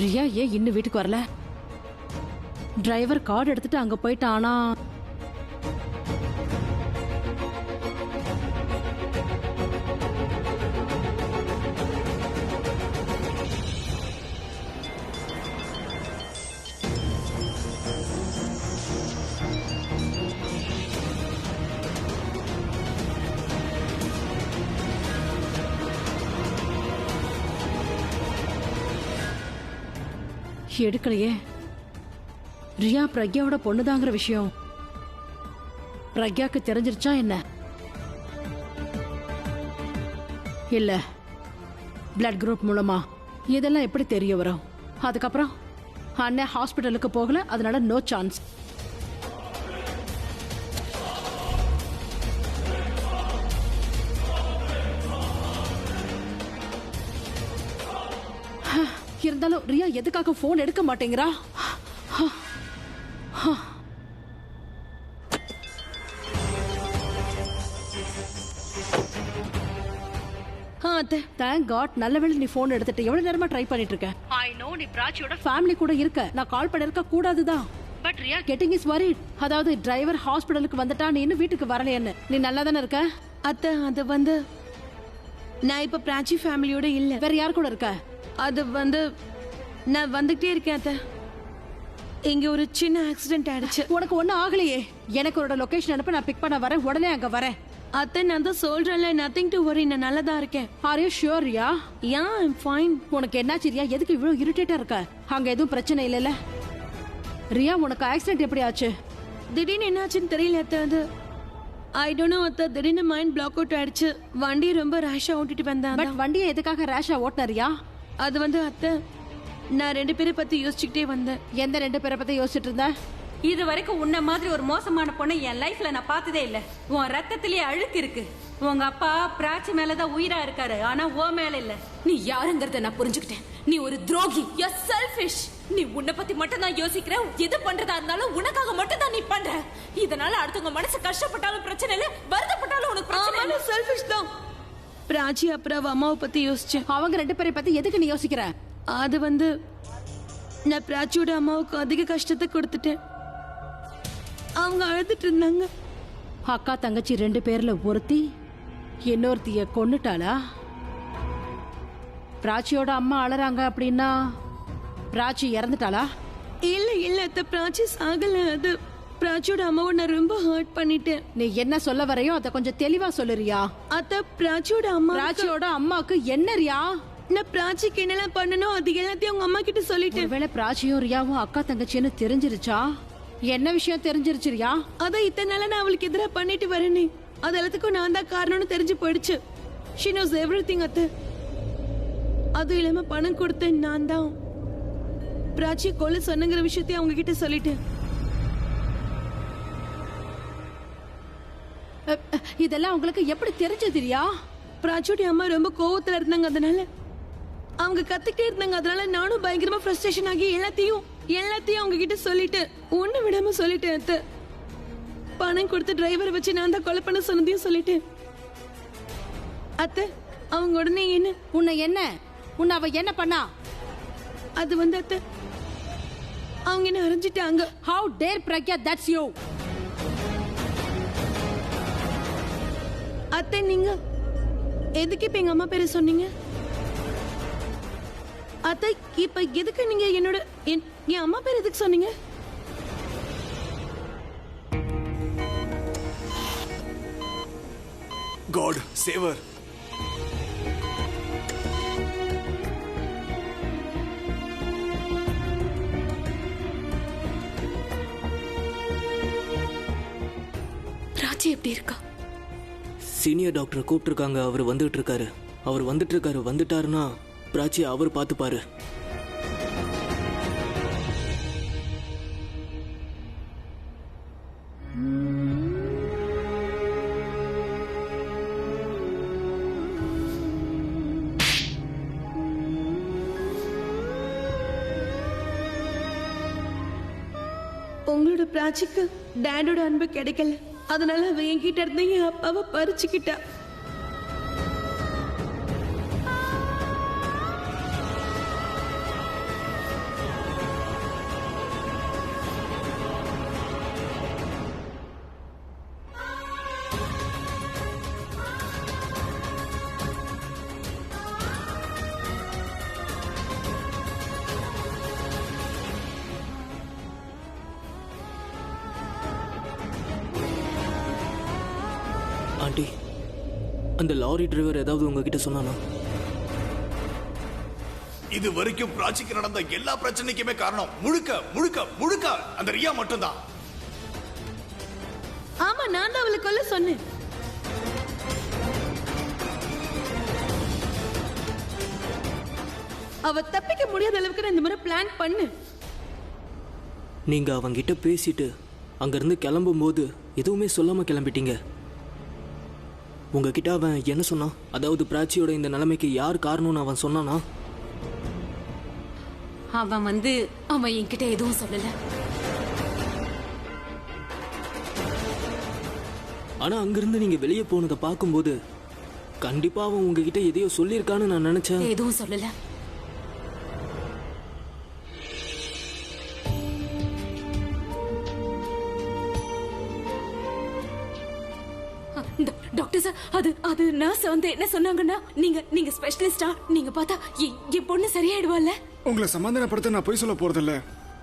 ரியா ஏன் இன்னும் வீட்டுக்கு வரல? டிரைவர் கார்டு எடுத்துட்டு அங்க போயிட்டானா? எடுக்கலையே. ரியா பிரக்யாவோட பொண்ணுதாங்கிற விஷயம் பிரக்யாக்கு தெரிஞ்சிருச்சா என்ன? இல்ல, பிளட் குரூப் மூலமா இதெல்லாம் எப்படி தெரிய வரும்? அதுக்கப்புறம் அண்ணன் ஹாஸ்பிட்டலுக்கு போகல, அதனால நோ சான்ஸ். இருந்தாலும் ரியா எதுக்காக போன் எடுக்க மாட்டேங்கிறா? தேங்க் காட், நல்ல வேளை நீ போன் எடுத்துட்டு. எவ்வளவு நேரமா ட்ரை பண்ணிட்டு இருக்க? ஐ நோ நீ பிராச்சியோட ஃபேமிலி கூட இருக்க. நான் கால் பண்ணிருக்க கூடாதுதான். But Riya getting is worried. அதாவது டிரைவர் ஹாஸ்பிடலுக்கு வந்துட்டா, நீ இன்னும் வீட்டுக்கு வரலையேன்னு. நீ நல்லா தானே இருக்க? அத்தை, அது வந்து நான் இப்ப பிராச்சி ஃபேமிலியோட இல்ல. வேற யார் கூட இருக்க? அது வந்து நான் வந்துகிட்டே இருக்கேன் அத்தை. இங்க ஒரு சின்ன ஆக்சிடென்ட் ஆயிடுச்சு. உனக்கு ஒன்னும் ஆகலையே. எனக்கு ஒரு லொகேஷன் அனுப்ப, நான் பிக் பண்ண வரேன். உடனே அங்க வரேன். அத்தை, நான் தான் சொல்றேன்ல, நத்திங் டு வரி, நான் நல்லா தான் இருக்கேன். Are you sure Riya? Yeah, I am fine. உனக்கு என்னாச்சு ரியா? எதுக்கு இவ்வளவு இரிட்டேட்டா இருக்க? அங்க எதுவும் பிரச்சனை இல்லைல்ல? ரியா, உனக்கு ஆக்சிடென்ட் எப்படி ஆச்சு? திடீர்னு என்னாச்சுன்னு தெரியல அத்தை. அது ஐ டோன்ட் நோ அத்தை. திடீர்னு மைண்ட் பிளாக் அவுட் ஆயிடுச்சு. வண்டி ரொம்ப ரேஷா ஓட்டிட்டு வந்தேன். பட் வண்டியை எதுக்காக ரேஷா ஓட்டின ரியா? அது வந்து அத்தை, நான் 2 பேரை பத்தி யோசிச்சுக்கிட்டே வந்தேன். எந்த 2 பேரை பத்தி யோசிச்சுட்டு இருந்த? இது வரைக்கும் உன்ன மாதிரி ஒரு மோசமான பொண்ணை என் லைஃப்ல நான் பார்த்ததே இல்ல. உன் ரத்தத்திலேயே அழுக்கு இருக்கு. உங்க அப்பா பிராச்சி மேலதான் உயிரா இருக்காரு, ஆனா ஓ மேல இல்ல. நீ யாருங்கறத நான் புரிஞ்சுக்கிட்டேன். நீ ஒரு துரோகி. You are selfish. நீ உன்னை பத்தி மட்டும் தான் அயோசிக்கிற. எது பண்றதா இருந்தாலும் உனக்காக மட்டும் தான் நீ பண்ற. இதனால அடுத்தவங்க மனசு கஷ்டப்பட்டாலும் பிரச்சனை இல்ல, வருத்தப்பட்டாலும் உனக்கு பிரச்சனை இல்ல. செல்ஃபிஷ் தான். பிராச்சி அப்புறம் அவ அம்மாவை பத்தி யோசிச்சேன். அவங்க 2 பேரை பத்தி எதுக்கு நீ யோசிக்கிற? அது வந்து நான் பிராச்சியோட அம்மாவுக்கு அதிக கஷ்டத்தை கொடுத்துட்டேன். அவங்க அழுதுட்டு இருந்தாங்க. அக்கா தங்கச்சி 2 பேர்ல ஒருத்தி இன்னொருத்திய கொன்னுட்டாளா? பிராச்சியோட அம்மா அழறாங்க அப்படின்னா பிராச்சி இறந்துட்டாளா? இல்ல இல்ல அத்தை, பிராச்சி சாகல. அது பிராச்சியோட அம்மாவை நான் ரொம்ப ஹர்ட் பண்ணிட்டேன். நீ என்ன சொல்ல வரையோ அதை கொஞ்சம் தெளிவா சொல்லுறியா? அத்தை, பிராச்சியோட அம்மா பிராச்சியோட அம்மாக்கு என்ன ரியா? நான் பிராச்சிக்கு என்னெல்லாம் பண்ணணும் அது எல்லாத்தையும் உங்க அம்மா கிட்ட சொல்லிட்டேன். ஒருவேளை பிராச்சியும் ரியாவும் அக்கா தங்கச்சின்னு தெரிஞ்சிருச்சா? என்ன விஷயம் தெரிஞ்சிருச்சு ரியா? அதான் இத்தனை நாளா நான் அவளுக்கு எதிராக பண்ணிட்டு வரேனே, அது எல்லாத்துக்கும் நான் தான் காரணம்னு தெரிஞ்சு போயிடுச்சு. ஷி நோஸ் எவ்ரிதிங் அத்தை. அதுவும் இல்லாம பணம் கொடுத்தேன் நான் தான். பிராச்சி கொலை சொன்னங்கிற விஷயத்தையும் அவங்க கிட்ட சொல்லிட்டேன். இதெல்லாம் உங்களுக்கு எப்படி தெரிஞ்சது ரியா? பிராச்சியோட அம்மா ரொம்ப கோவத்துல இருந்தாங்க, அதனால அவங்க கத்திக்கிட்டே இருந்தாங்க. அதனால நானும் பயங்கரமா ஃப்ரஸ்ட்ரேஷன் ஆகி எல்லாத்தையும் அவங்க கிட்ட சொல்லிட்டு ஒண்ணு விடாம சொல்லிட்டேன் அத்தை. பணம் கொடுத்து டிரைவரை வச்சு நான் தான் கொலை பண்ண சொன்னதையும் சொல்லிட்டேன் அத்தை. அவங்க உடனே உன்னை அவ என்ன பண்ணா? அது வந்து அத்தை, அவங்க என்ன அறிஞ்சிட்டாங்க. How dare Pragya, that's you. அத்தை, நீங்க எதுக்கு இப்ப எங்க அம்மா பேரை சொன்னீங்க? அத்தை, இப்ப எதுக்கு நீங்க என்னோட என் அம்மா பேர் எதுக்கு சொன்னீங்க? God save her. பிராச்சி எப்படி இருக்கா? சீனியர் டாக்டர் கூப்பிட்டுருக்காங்க. அவர் வந்துட்டு இருக்காரு. வந்துட்டாருன்னா பிராச்சி அவர் பார்த்துப்பாரு. உங்களோட பிராச்சிக்கு டேடோட அன்பு கிடைக்கல, அதனால அவ என்கிட்ட இருந்து என் அப்பாவை பறிச்சுக்கிட்டா. அந்த லாரி டிரைவர் ஏதாவது உங்ககிட்ட சொன்னானா? இது வரைக்கும் பிராச்சிக்கு நடந்த எல்லா பிரச்சனைக்குமே காரணம் முழுக்க முழுக்க முழுக்க அந்த ரியா மட்டும்தான். ஆமா, நான் தான் அவளை கொல்ல சொன்னேன். அவ தப்பிக்க முடியாத அளவுக்கு நான் இந்த மாதிரி பிளான் பண்ணு. நீங்க அவங்கிட்ட பேசிட்டு அங்கிருந்து கிளம்பும்போது எதுவுமே சொல்லாம கிளம்பிட்டீங்க. உங்ககிட்ட அவன் என்ன சொன்னான்? அதாவது பிராச்சியோட இந்த நிலைமைக்கு யார் காரணம்னு அவன் சொன்னானா? அவன் என்கிட்ட எதுவும் சொல்லல. ஆனா அங்கிருந்து நீங்க வெளியே போனதை பார்க்கும்போது கண்டிப்பா அவன் உங்ககிட்ட எதையோ சொல்லியிருக்கான்னு நான் நினைச்சேன். எதுவும் சொல்லல. டாக்டர் சார், அது நர்ஸ் என்ன சொன்னாங்கன்னா, நீங்க ஸ்பெஷலிஸ்டா, நீங்க பார்த்தா என் பொண்ணு சரியாயிடுவாள்ல. உங்களை சமாதானப்படுத்த நான் போய் சொல்ல போறதில்ல.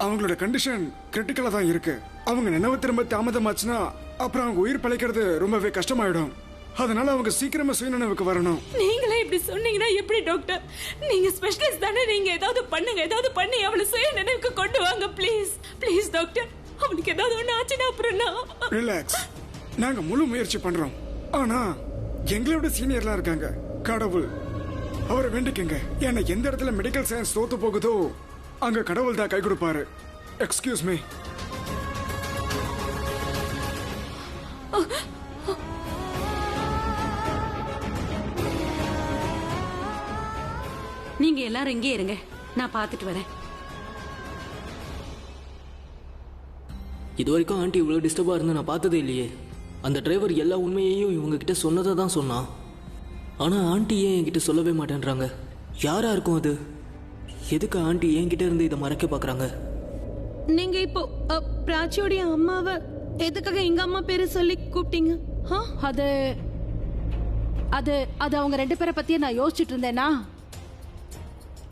அவங்களோட கண்டிஷன் கிரிட்டிக்கலா தான் இருக்கு. அவங்க நினைவு திரும்ப தாமதமாச்சுன்னா அப்புறம் அவங்க உயிர் பழைக்கிறது ரொம்பவே கஷ்டமாயிடும். அதனால அவங்க சீக்கிரமா சுயநினைவுக்கு வரணும். நீங்களே இப்படி சொன்னீங்கன்னா எப்படி டாக்டர்? நீங்க ஸ்பெஷலிஸ்ட் தானே, நீங்க ஏதாவது பண்ணுங்க, ஏதாவது பண்ணி அவளை சுயநினைவுக்கு கொண்டு வாங்க ப்ளீஸ். ப்ளீஸ் டாக்டர், அவனுக்கு ஏதாவது ஒண்ணு ஆச்சுன்னா அப்புறம் ரிலாக்ஸ், நாங்க முழு முயற்சி பண்றோம். ஆனா எங்களோட சீனியர்லாம் இருக்காங்க. கடவுள் அவரை வேண்டிக்கங்க. ஏன்னா எந்த இடத்துல மெடிக்கல் சயின்ஸ் தோத்து போகுதோ அங்க கடவுள் தான் கை கொடுப்பாரு. Excuse me. நீங்க எல்லாரும் இங்கே இருங்க, நான் பார்த்துட்டு வரேன். இது வரைக்கும் ஆண்டி இவ்வளவு டிஸ்டர்பா இருந்து நான் பார்த்ததே இல்லையே. அந்த டிரைவர் எல்லா உண்மையையும் இவங்க கிட்ட சொன்னதை தான் சொன்னான். ஆனா ஆண்டி ஏன் என்கிட்ட சொல்லவே மாட்டேன்றாங்க? யாரா இருக்கும் அது? எதுக்கு ஆண்டி என்கிட்ட இருந்து இதை மறைக்க பாக்குறாங்க? நீங்க இப்போ பிராச்சியோடைய அம்மாவை எதுக்காக எங்க அம்மா பேரை சொல்லி கூப்பிட்டீங்க? அது அது அது அவங்க ரெண்டு பேரை பத்தியே நான் யோசிச்சுட்டு இருந்தேனா,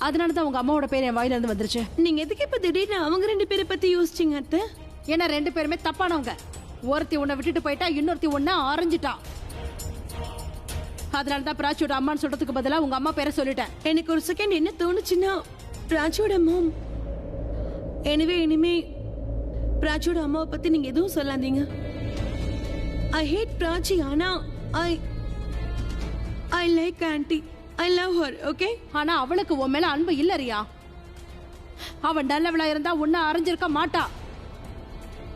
அதனாலதான் உங்க அம்மாவோட பேர் என் வாயில இருந்து வந்துருச்சு. நீங்க எதுக்கு இப்ப திடீர்னு அவங்க ரெண்டு பேரை பத்தி யோசிச்சீங்க அத்தை? ஏன்னா ரெண்டு பேருமே தப்பானவங்க. ஒருத்தி உன்னை விட்டுட்டு போயிட்டா, இன்னொருத்தி உன்னை அரைஞ்சிட்டா. அதனாலதான் பிராச்சியோட அம்மான்னு சொல்றதுக்கு பதிலா உங்க அம்மா பேரை சொல்லிட்டேன். எனக்கு ஒரு செகண்ட் என்ன தோணுச்சுன்னா, பிராச்சியோட மாம். எனவே இனிமே பிராச்சியோட அம்மாவை பத்தி நீங்க எதுவும் சொல்லாதீங்க. ஐ ஹேட் பிராச்சி, ஆனா I like anti. I love her. Okay? ஆனா அவளுக்கு உன் மேல அன்பு இல்ல ரியா. அவன் நல்லவளா இருந்தா உன்னை அரைஞ்சிருக்க மாட்டா.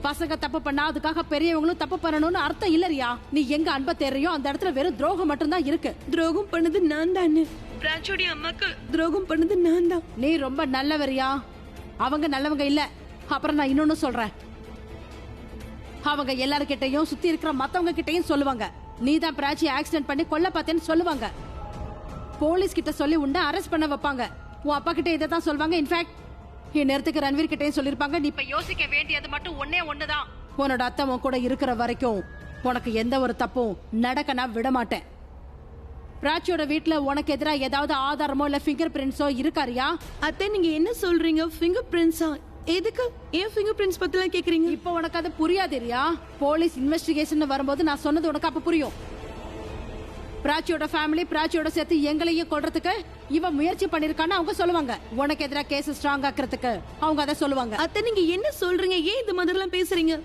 பசங்க தப்பு பண்ணா அதுக்காக பெரியவங்களும் தப்பு பண்ணணும்னு அர்த்தம் இல்ல ரியா. நீ எங்க அன்பை தேடுறியோ அந்த இடத்துல வெறும் துரோகம் மட்டும்தான் இருக்கு. துரோகம் பண்ணது நான் தானே. பிராச்சியோட அம்மாக்கு துரோகம் பண்ணது நான் தான். நீ ரொம்ப நல்லவரியா, அவங்க நல்லவங்க இல்ல. அப்புறம் நான் இன்னொன்னு சொல்றேன், அவங்க எல்லார்கிட்டையும் சுத்தி இருக்கிற மத்தவங்க கிட்டையும் சொல்லுவாங்க நீ தான் பிராச்சி ஆக்சிடென்ட் பண்ணி கொல்ல பார்த்தேன்னு சொல்லுவாங்க. போலீஸ் கிட்ட சொல்லி உன்னை அரெஸ்ட் பண்ண வைப்பாங்க. உன் அப்பா கிட்ட இதை தான் சொல்லுவாங்க. இன்ஃபேக்ட் இந்நேரத்துக்கு ரன்வீர் கிட்டையும் சொல்லிருப்பாங்க. நீ இப்ப யோசிக்க வேண்டியது மட்டும் ஒண்ணுதான், உன்னோட அத்தை உன் கூட இருக்கிற வரைக்கும் உனக்கு எந்த ஒரு தப்பும் நடக்க நான் விட மாட்டேன். பிராச்சியோட வீட்டுல உனக்கு எதிராக ஏதாவது ஆதாரமோ இல்ல ஃபிங்கர் பிரிண்ட்ஸோ இருக்காரியா? அத்தை நீங்க என்ன சொல்றீங்க? ஃபிங்கர் பிரிண்ட்ஸா? எதுக்கு? ஏன் ஃபிங்கர் பிரிண்ட்ஸ் பத்திலாம் கேக்குறீங்க? இப்போ உனக்கு அது புரியாது ரியா. போலீஸ் இன்வெஸ்டிகேஷன் வரும்போது நான் சொன்னது உனக்கு அப்ப புரியும். பிராச்சியோட ஃபேமிலி பிராச்சியோட சேர்த்து எங்களையும் கொல்றதுக்கு இவன் முயற்சி பண்ணிருக்கான்னு அவங்க சொல்லுவாங்க. உனக்கு எதிராக கேஸ் ஸ்ட்ராங் ஆக்குறதுக்கு அவங்க அதை சொல்லுவாங்க. அத்தை நீங்க என்ன சொல்றீங்க? ஏன் இந்த மாதிரிலாம் பேசுறீங்க?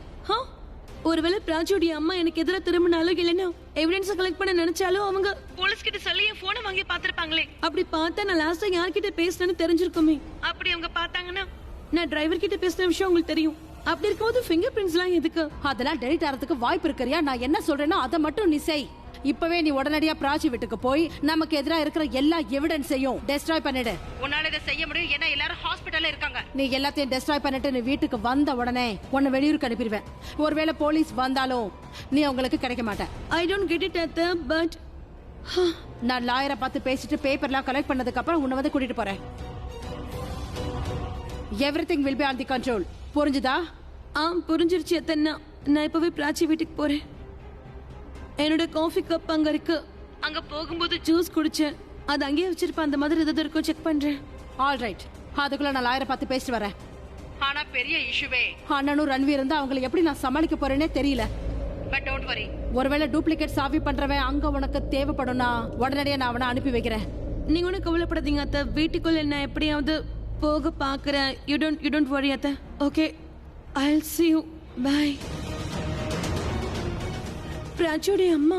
ஒருவேளை பிராச்சியோடைய அம்மா எனக்கு எதிராக திரும்பினாலும் இல்லைன்னா எவிடன்ஸ் கலெக்ட் பண்ண நினைச்சாலும் அவங்க போலீஸ் கிட்ட சொல்லி என் போனை வாங்கி பாத்திருப்பாங்களே. அப்படி பார்த்தா நான் லாஸ்டா யார்கிட்ட பேசினேன்னு தெரிஞ்சிருக்குமே. அப்படி அவங்க பார்த்தாங்கன்னா நான் டிரைவர் கிட்ட பேசின விஷயம் உங்களுக்கு தெரியும். அப்படி இருக்கும்போது ஃபிங்கர் பிரிண்ட்ஸ் எல்லாம் எதுக்கு? அதெல்லாம் டெலிட் ஆறதுக்கு வாய்ப்பு இருக்கறியா? நான் என்ன சொல்றேனோ அதை மட்டும் நீ செய். இப்பவே நீ உடனடியா பிராச்சி வீட்டுக்கு போய் நமக்கு எதிராக இருக்கிற எல்லா எவிடன்ஸையும் டெஸ்ட்ராய் பண்ணிடு. உன்னால இதை செய்ய முடியும், ஏன்னா எல்லாரும் ஹாஸ்பிட்டல்ல இருக்காங்க. நீ எல்லாத்தையும் டெஸ்ட்ராய் பண்ணிட்டு நீ வீட்டுக்கு வந்த உடனே உன்னை வெளியூருக்கு அனுப்பிடுவேன். ஒருவேளை போலீஸ் வந்தாலும் நீ அவங்களுக்கு கிடைக்க மாட்டேன். ஐ டோன்ட் கெட் இட் அத்தை. பட் நான் லாயரை பார்த்து பேசிட்டு பேப்பர்லாம் கலெக்ட் பண்ணதுக்கு அப்புறம் உன்னை வந்து கூட்டிட்டு போறேன். Everything will be on the control. புரிஞ்சுதா? புரிஞ்சிருச்சு அத்தை. நான் இப்பவே பிராச்சி வீட்டுக்கு போறேன். என்னோட காஃபி கப் அங்க இருக்கு. அங்க போகும்போது ஜூஸ் குடிச்சேன், அது அங்கேயே வச்சிருப்பேன். அந்த மாதிரி ஏதாவது இருக்கும், செக் பண்றேன். ஆல் ரைட், அதுக்குள்ள நான் லாயரை பார்த்து பேசிட்டு வரேன். ஆனா பெரிய இஷ்யூவே அண்ணனும் ரன்வீர் இருந்தா அவங்களை எப்படி நான் சமாளிக்க போறேனே தெரியல. பட் டோன்ட் வரி, ஒருவேளை டூப்ளிகேட் சாவி பண்றவன் அங்க உனக்கு தேவைப்படும்னா உடனடியா நான் அவனை அனுப்பி வைக்கிறேன். நீங்க ஒன்றும் கவலைப்படாதீங்க அத்தை. வீட்டுக்குள்ள என்ன எப்படியாவது போக பாக்குறேன். யூ டோன்ட் வரி அத்தை. Okay, I'll see you. Bye. பிராச்சியோடைய அம்மா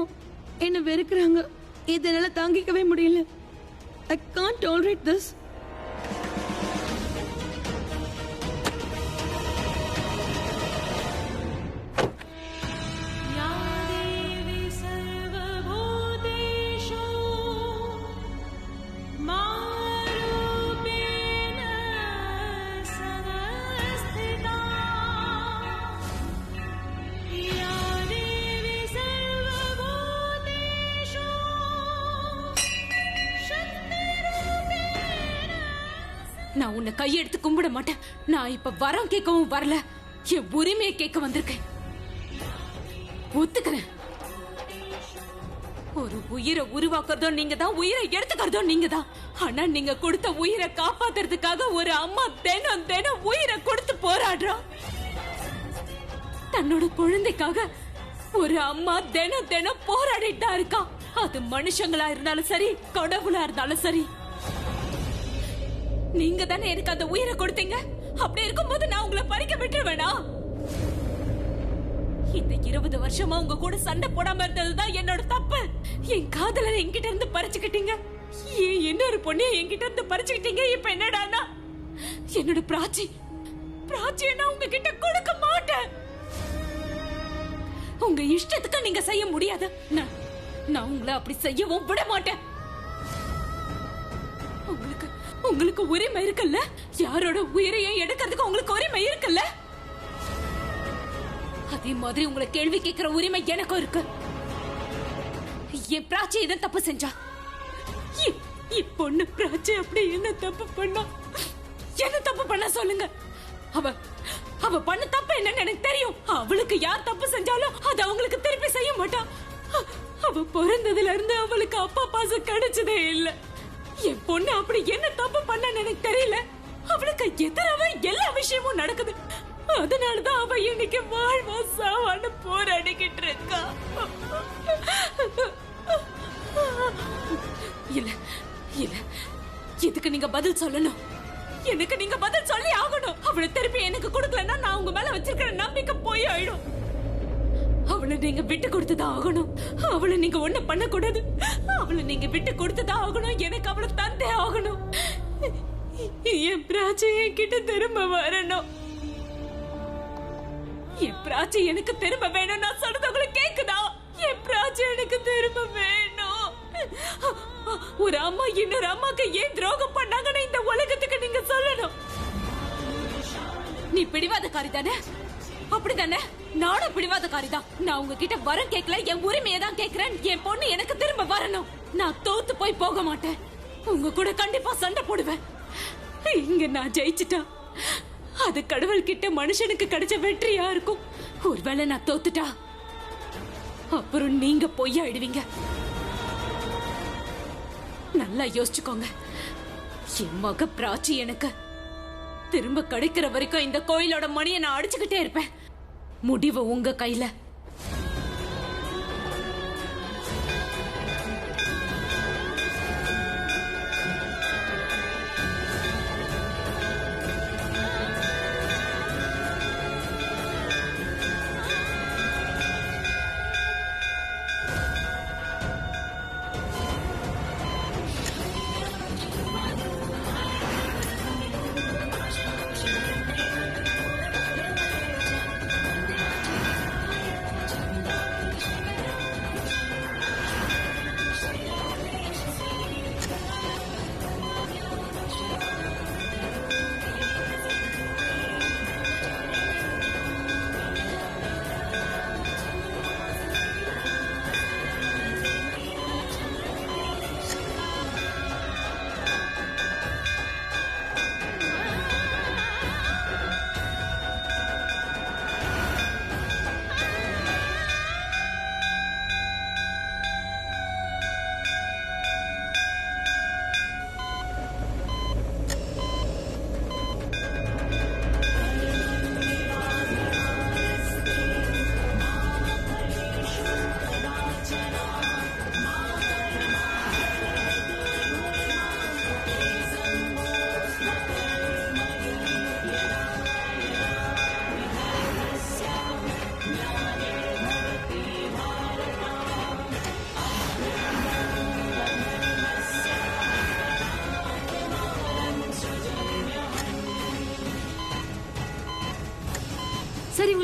என்ன வெறுக்கிறாங்க. இதனால தாங்கிக்கவே முடியல. I can't tolerate this. நான் உன்னை கையெடுத்து கும்பிட மாட்டேன். நான் இப்ப வரம் கேட்கவும் வரல, என் உரிமையை கேட்க வந்திருக்கேன். ஒத்துக்கிறேன். ஒரு உயிரை உருவாக்குறதோ நீங்க தான், உயிரை எடுத்துக்கிறதோ நீங்க தான். ஆனா நீங்க கொடுத்த உயிரை காப்பாத்துறதுக்காக ஒரு அம்மா தினம் தினம் உயிரை கொடுத்து போராடுறா. தன்னோட குழந்தைக்காக ஒரு அம்மா தினம் தினம் போராடிட்டு தான் இருக்கா. அது மனுஷங்களா இருந்தாலும் சரி, கடவுளா இருந்தாலும் சரி. நீங்க தானே எனக்கு அந்த உயிரை கொடுத்தீங்க. அப்படி இருக்கும்போது நான் உங்களை பறிக்க விட்டுருவேனா? இந்த 20 வருஷமா உங்க கூட சண்டை போடாம இருந்ததுதான் என்னோட தப்பு. என் காதலனை என்கிட்ட இருந்து பறிச்சுக்கிட்டீங்க. ஏன் இன்னொரு பொண்ணைய என்கிட்ட இருந்து பறிச்சுக்கிட்டீங்க. இப்ப என்னடானா என்னோட பிராச்சியை நான் உங்ககிட்ட கொடுக்க மாட்டேன். உங்க இஷ்டத்துக்கு நீங்க செய்ய முடியாது. நான் உங்களை அப்படி செய்யவும் விட மாட்டேன். உங்களுக்கு உரிமை இருக்குல்ல? யாரோட உயிரையும் எடுக்கிறதுக்கு உங்களுக்கு உரிமை இருக்குல்ல? அதே மாதிரி உங்களை கேள்வி கேட்கிற உரிமை எனக்கும் இருக்கு. என் பிராச்சி என்ன தப்பு செஞ்சா? பொண்ணு பிராச்சி அப்படி என்ன தப்பு பண்ணா சொல்லுங்க. அவ பண்ண தப்பு என்னன்னு எனக்கு தெரியும். அவளுக்கு யார் தப்பு செஞ்சாலும் அது அவங்களுக்கு திருப்பி செய்ய மாட்டா. அவ பிறந்ததுல இருந்து அவளுக்கு அப்பா பாசம் கிடைச்சதே இல்ல. என் பொண்ணு அப்படி என்ன தப்பு பண்ண எனக்கு தெரியல. அவளுக்கு எதிராக எல்லா விஷயமும் நடக்குது. அதனாலதான் அவ இன்னைக்கு வாழ்வா சாவான்னு போராடிக்கிட்டு இருக்கா. இல்ல இல்ல, இதுக்கு நீங்க பதில் சொல்லணும். எனக்கு நீங்க பதில் சொல்லி ஆகணும். அவளை திருப்பி எனக்கு கொடுக்கலன்னா நான் உங்க மேல வச்சிருக்கிற நம்பிக்கை போய் ஆயிடும். அவளை நீங்க விட்டு கொடுத்துதான் ஆகணும். அவளை நீங்க ஒண்ணு பண்ண கூடாது. அவளை நீங்க விட்டு கொடுத்துதான் ஆகணும். எனக்கு அவளை தந்தே ஆகணும். என் பிராச்சி என்கிட்ட திரும்ப வரணும். என் பிராச்சி எனக்கு திரும்ப வேணும். நான் சொல்றது உங்களுக்கு கேக்குதா? என் பிராச்சி எனக்கு திரும்ப வேணும். ஒரு அம்மா இன்னொரு அம்மாக்கு ஏன் துரோகம் பண்ணாங்கன்னு இந்த உலகத்துக்கு நீங்க சொல்லணும். நீ பிடிவாதக்காரி தானே? அப்படிதானே? நானும் பிடிவாதக்காரி தான். நான் உங்ககிட்ட வரம் கேட்கல, என் உரிமையை தான் கேட்கிறேன். என் பொண்ணு எனக்கு திரும்ப வரணும். நான் தோத்து போய் போக மாட்டேன். உங்க கூட கண்டிப்பா சண்டை போடுவேன். இங்க நான் ஜெயிச்சுட்டா அது கடவுள் கிட்ட மனுஷனுக்கு கிடைச்ச வெற்றியா இருக்கும். ஒருவேளை நான் தோத்துட்டா அப்புறம் நீங்க பொய்யாயிடுவீங்க. நல்லா யோசிச்சுக்கோங்க. என் மக பிராச்சி எனக்கு திரும்ப கிடைக்கிற வரைக்கும் இந்த கோயிலோட மணியை நான் அடிச்சுக்கிட்டே இருப்பேன். முடிவு உங்க கையில.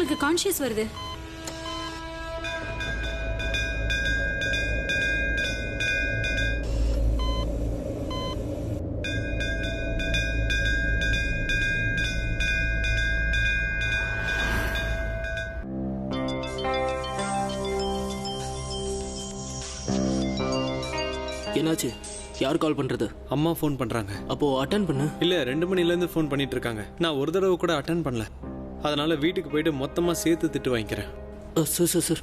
உங்களுக்கு கான்ஷியஸ் வருது? என்னாச்சு? யார் கால் பண்றது? அம்மா ஃபோன் பண்றாங்க. அப்போ அட்டன் பண்ணு. இல்ல 2 மணிலேருந்து ஃபோன் பண்ணிட்டு இருக்காங்க. நான் ஒரு தடவை கூட அட்டன் பண்ணல. அதனால வீட்டுக்கு போயிட்டு மொத்தமா சேர்த்து திட்டு வாங்கிக்கிறேன். சார் சார் சார்,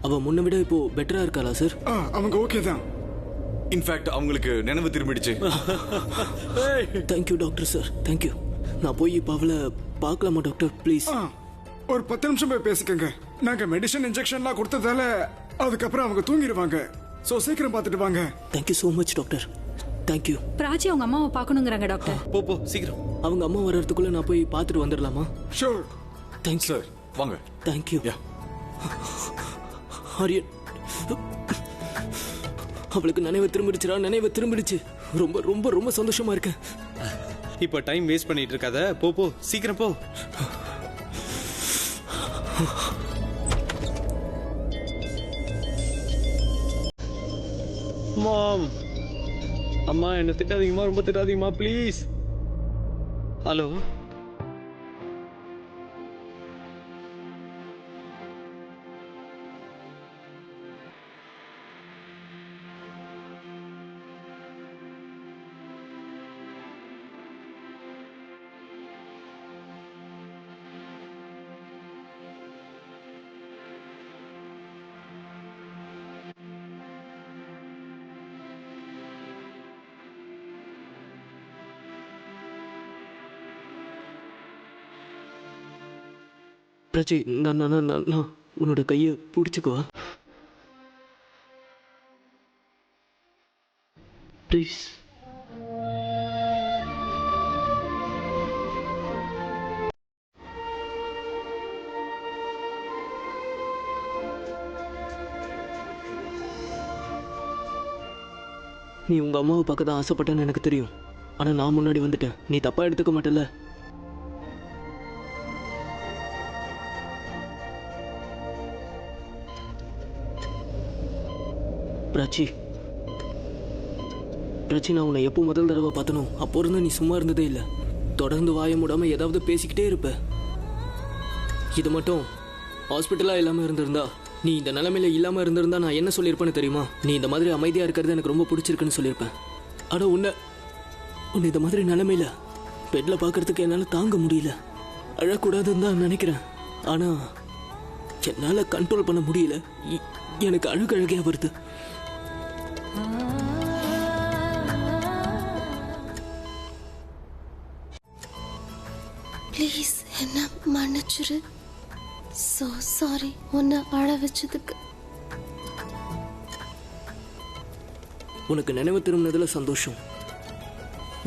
அவ முன்ன விட இப்போ பெட்டரா இருக்காளா சார்? அவங்க ஓகே தான். இன்ஃபேக்ட் அவங்களுக்கு நினைவு திரும்பிடுச்சு. Thank you doctor sir, thank you. நான் போய் இப்போ அவளை பார்க்கலாமா டாக்டர் ப்ளீஸ்? ஒரு 10 நிமிஷம் போய் பேசிக்கங்க. நாங்க மெடிசன் இன்ஜெக்ஷன்லாம் கொடுத்ததால அதுக்கப்புறம் அவங்க தூங்கிடுவாங்க. சோ சீக்கிரம் பார்த்துட்டு வாங்க. Thank you so much doctor, thank you. Prachi அவங்க அம்மாவை பார்க்கணுங்கிறாங்க டாக்டர். போ சீக்கிரம். அவங்க அம்மா வர்றதுக்குள்ள நான் போய் பார்த்துட்டு வந்துடலாமா? ஷூர். தேங்க்ஸ் சார் வாங்க. தேங்க்யூ. யா. ஆரியன், அவளுக்கு நினைவு திரும்பிடுச்சுடா, நினைவு திரும்பிடுச்சு. ரொம்ப ரொம்ப ரொம்ப சந்தோஷமா இருக்கேன். இப்போ டைம் வேஸ்ட் பண்ணிட்டு இருக்காத. போ சீக்கிரம் போ. மாம், அம்மா என்ன திட்டாதீங்கம்மா, ரொம்ப திட்டாதீங்கம்மா ப்ளீஸ். ஹலோ, பிரச்சி, நான் உன்னோட கையை பிடிச்சிக்குவா ப்ளீஸ். நீ உங்க அம்மாவை பார்க்க தான் ஆசைப்பட்டேன்னு எனக்கு தெரியும். ஆனா நான் முன்னாடி வந்துட்டேன். நீ தப்பா எடுத்துக்க மாட்டல? பிராச்சி, நான் உன்னை எப்போ முதல் தடவை பார்த்தனோ அப்போ இருந்து நீ சும்மா இருந்ததே இல்லை. தொடர்ந்து வாய மூடாம ஏதாவது பேசிக்கிட்டே இருப்ப. இது மட்டும் ஹாஸ்பிட்டலா இல்லாம இருந்திருந்தா, நீ இந்த நிலைமையில இல்லாம இருந்திருந்தா நான் என்ன சொல்லியிருப்பேன்னு தெரியுமா? நீ இந்த மாதிரி அமைதியா இருக்கிறது எனக்கு ரொம்ப பிடிச்சிருக்குன்னு சொல்லியிருப்பேன். ஆனா உன்னை இந்த மாதிரி நிலைமையில பெட்ல பார்க்கறதுக்கு என்னால தாங்க முடியல. அழக்கூடாதுன்னு தான் நினைக்கிறேன், ஆனா என்னால கண்ட்ரோல் பண்ண முடியல. எனக்கு அழுகையா வருது. ப்ளீஸ் என்ன மன்னிச்சிரு. சோ சாரி உன்னை அழ வச்சதுக்கு. உனக்கு நினைவு திரும்பினதுல சந்தோஷம்.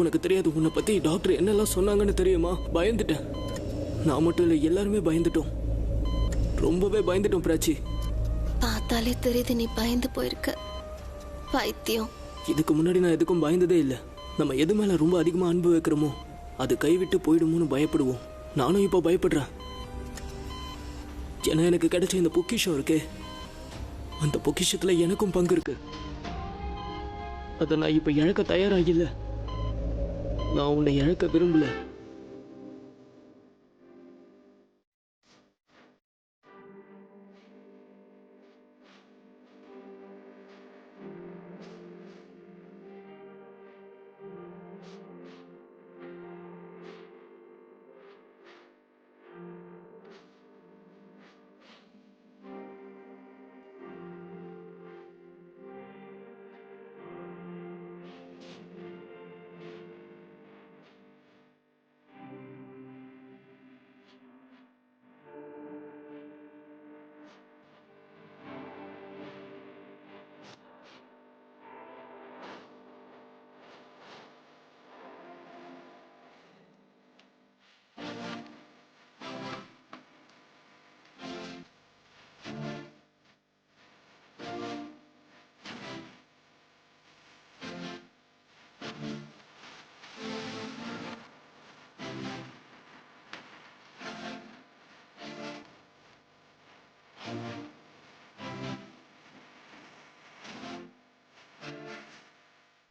உனக்கு தெரியாது, உன்னை பத்தி டாக்டர் என்னெல்லாம் சொன்னாங்கன்னு தெரியுமா? பயந்துட்டேன். நான் மட்டும் இல்லை, எல்லாருமே பயந்துட்டோம். ரொம்பவே பயந்துட்டோம் பிராச்சி. பார்த்தாலே தெரியுது நீ பயந்து போயிருக்க. பைத்தியம். இதுக்கு முன்னாடி நான் எதுக்கும் பயந்ததே இல்லை. நம்ம எது மேல ரொம்ப அதிகமா அன்பு வைக்கிறோமோ அது கைவிட்டு போயிடுமோன்னு பயப்படுவோம். நானும் இப்போ பயப்படுறேன். ஏன்னா எனக்கு கிடைச்ச இந்த பொக்கிஷம் இருக்கே, அந்த பொக்கிஷத்துல எனக்கும் பங்கு இருக்கு. அதை நான் இப்ப இழக்க தயாராகில்ல. நான் உன்னை இழக்க விரும்பல.